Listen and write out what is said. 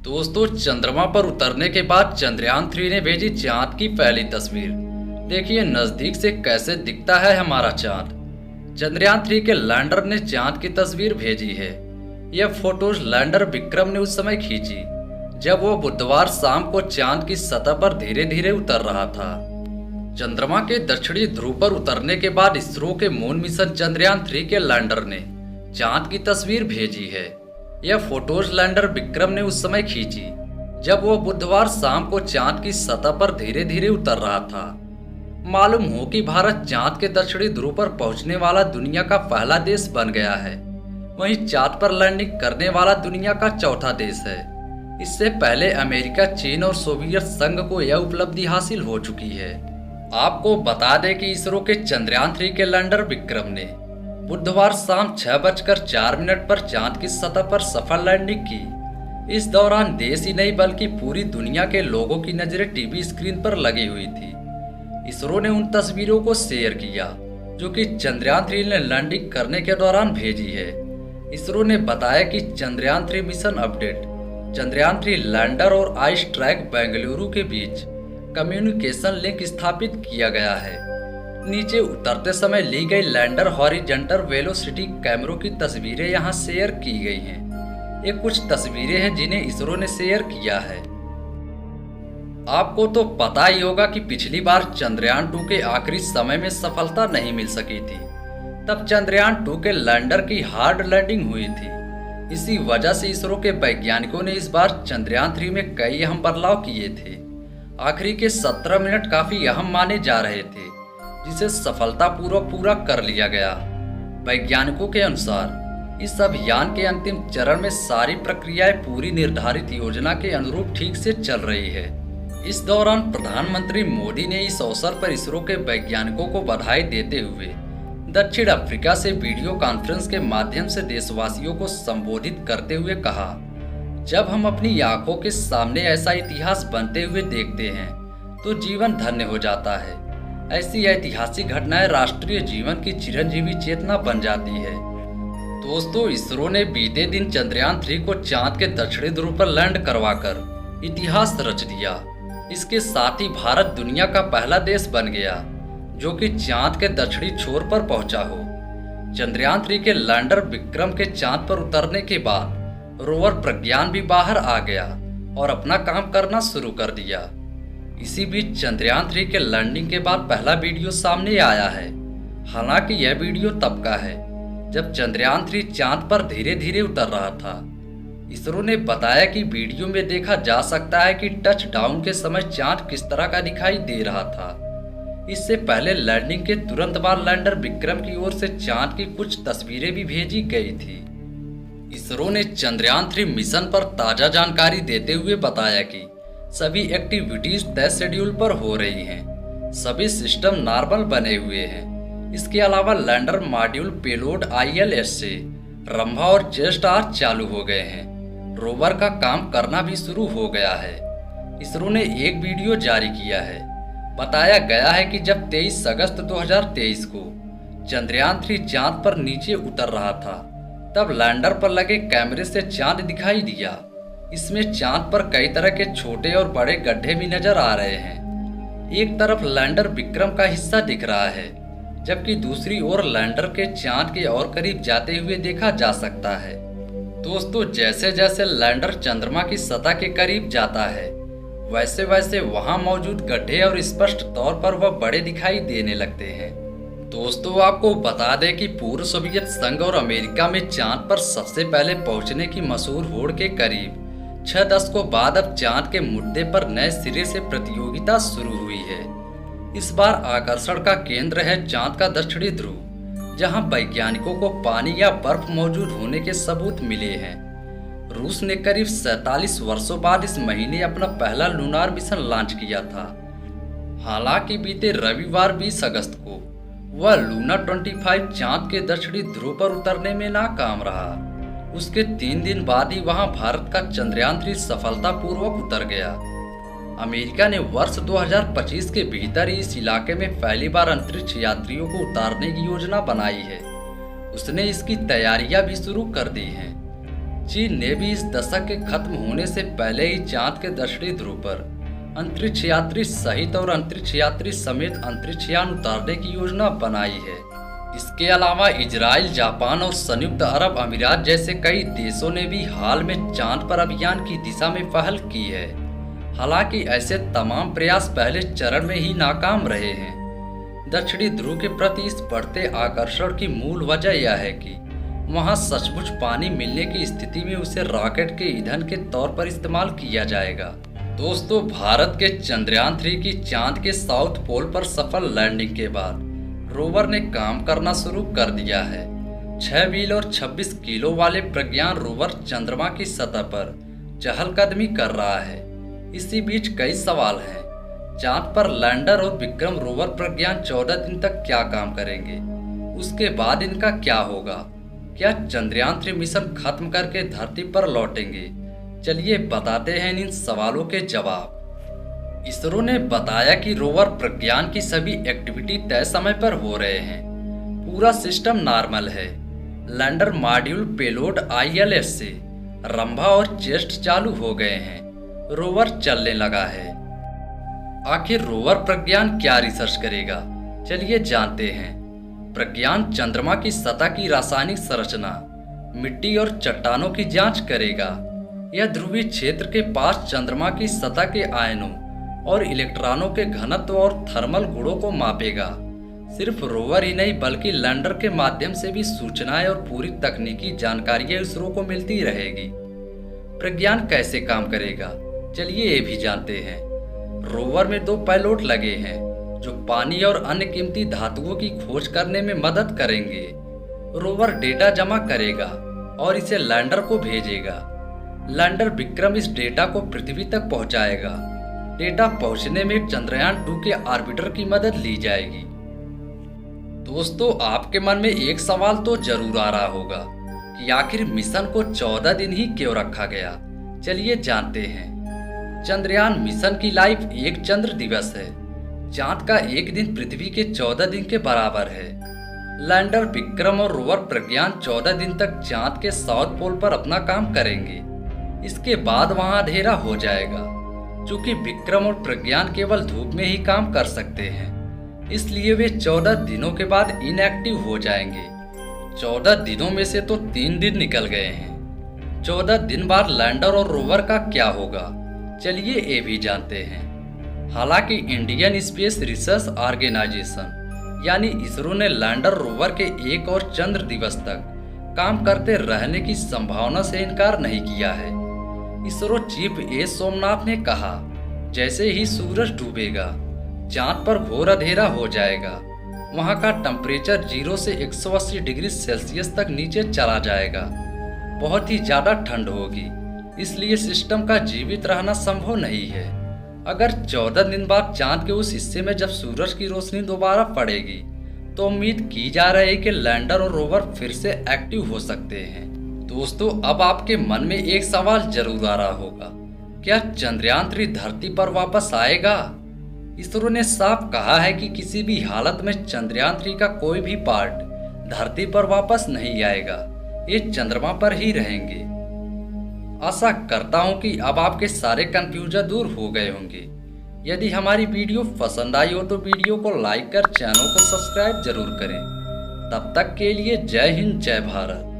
दोस्तों, चंद्रमा पर उतरने के बाद चंद्रयान 3 ने भेजी चांद की पहली तस्वीर। देखिए नजदीक से कैसे दिखता है हमारा चांद। चंद्रयान 3 के लैंडर ने चांद की तस्वीर भेजी है। यह फोटोज लैंडर विक्रम ने उस समय खींची जब वो बुधवार शाम को चांद की सतह पर धीरे धीरे उतर रहा था। चंद्रमा के दक्षिणी ध्रुव पर उतरने के बाद इसरो के मून मिशन चंद्रयान 3 के लैंडर ने चांद की तस्वीर भेजी है। यह फोटोज लैंडर विक्रम ने उस समय खींची जब वो बुधवार शाम को चांद की सतह पर धीरे धीरे उतर रहा था। मालूम हो कि भारत चांद के दक्षिणी ध्रुव पर पहुंचने वाला दुनिया का पहला देश बन गया है। वहीं चांद पर लैंडिंग करने वाला दुनिया का चौथा देश है। इससे पहले अमेरिका, चीन और सोवियत संघ को यह उपलब्धि हासिल हो चुकी है। आपको बता दें कि इसरो के चंद्रयान 3 के लैंडर विक्रम ने बुधवार शाम 6:04 पर चांद की सतह पर सफल लैंडिंग की। इस दौरान देश ही नहीं बल्कि पूरी दुनिया के लोगों की नजरें टीवी स्क्रीन पर लगी हुई थी। इसरो ने उन तस्वीरों को शेयर किया जो कि चंद्रयान 3 ने लैंडिंग करने के दौरान भेजी है। इसरो ने बताया कि Chandrayaan 3 mission update, Chandrayaan 3 lander और आइस ट्रैक बेंगलुरु के बीच कम्युनिकेशन लिंक स्थापित किया गया है। नीचे उतरते समय ली गई लैंडर हॉरिजॉन्टल वेलोसिटी कैमरों की तस्वीरें यहाँ शेयर की गई हैं। ये कुछ तस्वीरें हैं जिन्हें इसरो ने शेयर किया है। आपको तो पता ही होगा कि पिछली बार चंद्रयान 2 के आखिरी समय में सफलता नहीं मिल सकी थी। तब चंद्रयान 2 के लैंडर की हार्ड लैंडिंग हुई थी। इसी वजह से इसरो के वैज्ञानिकों ने इस बार चंद्रयान 3 में कई अहम बदलाव किए थे। आखिरी के 17 मिनट काफी अहम माने जा रहे थे, जिसे सफलतापूर्वक पूरा कर लिया गया। वैज्ञानिकों के अनुसार इस अभियान के अंतिम चरण में सारी प्रक्रियाएं पूरी निर्धारित योजना के अनुरूप ठीक से चल रही है। इस दौरान प्रधानमंत्री मोदी ने इस अवसर पर इसरो के वैज्ञानिकों को बधाई देते हुए दक्षिण अफ्रीका से वीडियो कॉन्फ्रेंस के माध्यम से देशवासियों को संबोधित करते हुए कहा, जब हम अपनी आंखों के सामने ऐसा इतिहास बनते हुए देखते हैं तो जीवन धन्य हो जाता है। ऐसी ऐतिहासिक घटनाएं राष्ट्रीय जीवन की चिरंजीवी चेतना बन जाती है। दोस्तों, इसरो ने बीते दिन चंद्रयान 3 को चांद के दक्षिणी ध्रुव पर लैंड करवाकर इतिहास रच दिया। इसके साथ ही भारत दुनिया का पहला देश बन गया जो कि चांद के दक्षिणी छोर पर पहुंचा हो। चंद्रयान 3 के लैंडर विक्रम के चांद पर उतरने के बाद रोवर प्रज्ञान भी बाहर आ गया और अपना काम करना शुरू कर दिया। इसी बीच चंद्रयान 3 के लैंडिंग के बाद पहला वीडियो सामने आया है। हालांकि यह वीडियो तब का है जब चंद्रयान 3 चांद पर धीरे धीरे उतर रहा था। इसरो ने बताया कि वीडियो में देखा जा सकता है कि टच डाउन के समय चांद किस तरह का दिखाई दे रहा था। इससे पहले लैंडिंग के तुरंत बाद लैंडर विक्रम की ओर से चांद की कुछ तस्वीरें भी भेजी गई थी। इसरो ने चंद्रयान 3 मिशन पर ताजा जानकारी देते हुए बताया कि सभी एक्टिविटीज तय शेड्यूल पर हो रही हैं। सभी सिस्टम नॉर्मल बने हुए हैं। इसके अलावा लैंडर मॉड्यूल पेलोड ILS से रंभा और जेस्ट आर चालू हो गए हैं। रोवर का काम करना भी शुरू हो गया है। इसरो ने एक वीडियो जारी किया है। बताया गया है कि जब 23 अगस्त 2023 को चंद्रयान 3 चांद पर नीचे उतर रहा था तब लैंडर पर लगे कैमरे से चांद दिखाई दिया। इसमें चांद पर कई तरह के छोटे और बड़े गड्ढे भी नजर आ रहे हैं। एक तरफ लैंडर विक्रम का हिस्सा दिख रहा है जबकि दूसरी ओर लैंडर के चांद के और करीब जाते हुए देखा जा सकता है। दोस्तों, जैसे जैसे लैंडर चंद्रमा की सतह के करीब जाता है वैसे वैसे वहां मौजूद गड्ढे और स्पष्ट तौर पर वह बड़े दिखाई देने लगते हैं। दोस्तों, आपको बता दें कि पूर्व सोवियत संघ और अमेरिका में चांद पर सबसे पहले पहुंचने की मशहूर होड़ के करीब 6 दशकों बाद अब चांद के मुद्दे पर नए सिरे से प्रतियोगिता शुरू हुई है। इस बार आकर्षण का केंद्र है चांद का दक्षिणी ध्रुव, जहां वैज्ञानिकों को पानी या बर्फ मौजूद होने के सबूत मिले हैं। रूस ने करीब 47 वर्षों बाद इस महीने अपना पहला लूनार मिशन लॉन्च किया था। हालांकि बीते रविवार 20 अगस्त को वह लूना 25 चांद के दक्षिणी ध्रुव पर उतरने में नाकाम रहा। उसके 3 दिन बाद ही वहां भारत का चंद्रयान 3 सफलतापूर्वक उतर गया। अमेरिका ने वर्ष 2025 के भीतर ही इस इलाके में पहली बार अंतरिक्ष यात्रियों को उतारने की योजना बनाई है। उसने इसकी तैयारियां भी शुरू कर दी हैं। चीन ने भी इस दशक के खत्म होने से पहले ही चांद के दक्षिणी ध्रुव पर अंतरिक्ष यात्री सहित और अंतरिक्ष यात्री समेत अंतरिक्ष यान उतारने की योजना बनाई है। इसके अलावा इजराइल, जापान और संयुक्त अरब अमीरात जैसे कई देशों ने भी हाल में चांद पर अभियान की दिशा में पहल की है। हालांकि ऐसे तमाम प्रयास पहले चरण में ही नाकाम रहे हैं। दक्षिणी ध्रुव के प्रति इस बढ़ते आकर्षण की मूल वजह यह है कि वहां सचमुच पानी मिलने की स्थिति में उसे रॉकेट के ईंधन के तौर पर इस्तेमाल किया जाएगा। दोस्तों, भारत के चंद्रयान 3 की चांद के साउथ पोल पर सफल लैंडिंग के बाद रोवर ने काम करना शुरू कर दिया है। 6 व्हील और 26 किलो वाले प्रज्ञान रोवर चंद्रमा की सतह पर चहलकदमी कर रहा है। इसी बीच कई सवाल हैं। चांद पर लैंडर और विक्रम रोवर प्रज्ञान 14 दिन तक क्या काम करेंगे? उसके बाद इनका क्या होगा? क्या चंद्रयान 3 मिशन खत्म करके धरती पर लौटेंगे? चलिए बताते हैं इन सवालों के जवाब। इसरो ने बताया कि रोवर प्रज्ञान की सभी एक्टिविटी तय समय पर हो रहे हैं। पूरा सिस्टम नॉर्मल है। लैंडर मॉड्यूल, पेलोड, ILS से रंभा और चेस्ट चालू हो गए हैं। रोवर चलने लगा है। आखिर रोवर प्रज्ञान क्या रिसर्च करेगा? चलिए जानते हैं। प्रज्ञान चंद्रमा की सतह की रासायनिक संरचना, मिट्टी और चट्टानों की जांच करेगा। यह ध्रुवीय क्षेत्र के पास चंद्रमा की सतह के आयनों और इलेक्ट्रॉनों के घनत्व और थर्मल गुणों को मापेगा। सिर्फ रोवर ही नहीं बल्कि लैंडर के माध्यम से भी सूचनाएं और पूरी तकनीकी जानकारियां इसरो को मिलती रहेगी। प्रज्ञान कैसे काम करेगा? चलिए ये भी जानते हैं। रोवर में 2 पायलट लगे हैं जो पानी और अन्य कीमती धातुओं की खोज करने में मदद करेंगे। रोवर डेटा जमा करेगा और इसे लैंडर को भेजेगा। लैंडर विक्रम इस डेटा को पृथ्वी तक पहुंचाएगा। डेटा पहुंचने में चंद्रयान 2 के ऑर्बिटर की मदद ली जाएगी। दोस्तों, आपके मन में एक सवाल तो जरूर आ रहा होगा कि आखिर मिशन को 14 दिन ही क्यों रखा गया? चलिए जानते हैं। चंद्रयान मिशन की लाइफ एक चंद्र दिवस है। चांद का एक दिन पृथ्वी के 14 दिन के बराबर है। लैंडर विक्रम और रोवर प्रज्ञान 14 दिन तक चांद के साउथ पोल पर अपना काम करेंगे। इसके बाद वहां अंधेरा हो जाएगा। चूंकि विक्रम और प्रज्ञान केवल धूप में ही काम कर सकते हैं, इसलिए वे 14 दिनों के बाद इनएक्टिव हो जाएंगे। 14 दिनों में से तो 3 दिन निकल गए हैं। 14 दिन बाद लैंडर और रोवर का क्या होगा? चलिए ये भी जानते हैं। हालांकि इंडियन स्पेस रिसर्च ऑर्गेनाइजेशन यानी इसरो ने लैंडर रोवर के 1 और चंद्र दिवस तक काम करते रहने की संभावना से इनकार नहीं किया है। इसरो चीफ ए सोमनाथ ने कहा, जैसे ही सूरज डूबेगा चांद पर घोर अंधेरा हो जाएगा। वहां का टेम्परेचर 0 से 180 डिग्री सेल्सियस तक नीचे चला जाएगा। बहुत ही ज्यादा ठंड होगी, इसलिए सिस्टम का जीवित रहना संभव नहीं है। अगर 14 दिन बाद चांद के उस हिस्से में जब सूरज की रोशनी दोबारा पड़ेगी तो उम्मीद की जा रही है कि लैंडर और रोवर फिर से एक्टिव हो सकते हैं। दोस्तों, अब आपके मन में एक सवाल जरूर आ रहा होगा, क्या चंद्रयान 3 धरती पर वापस आएगा? इसरो ने साफ कहा है कि किसी भी हालत में चंद्रयान 3 का कोई भी पार्ट धरती पर वापस नहीं आएगा। ये चंद्रमा पर ही रहेंगे। आशा करता हूं कि अब आपके सारे कंफ्यूजन दूर हो गए होंगे। यदि हमारी वीडियो पसंद आई हो तो वीडियो को लाइक कर चैनल को सब्सक्राइब जरूर करें। तब तक के लिए जय हिंद, जय भारत।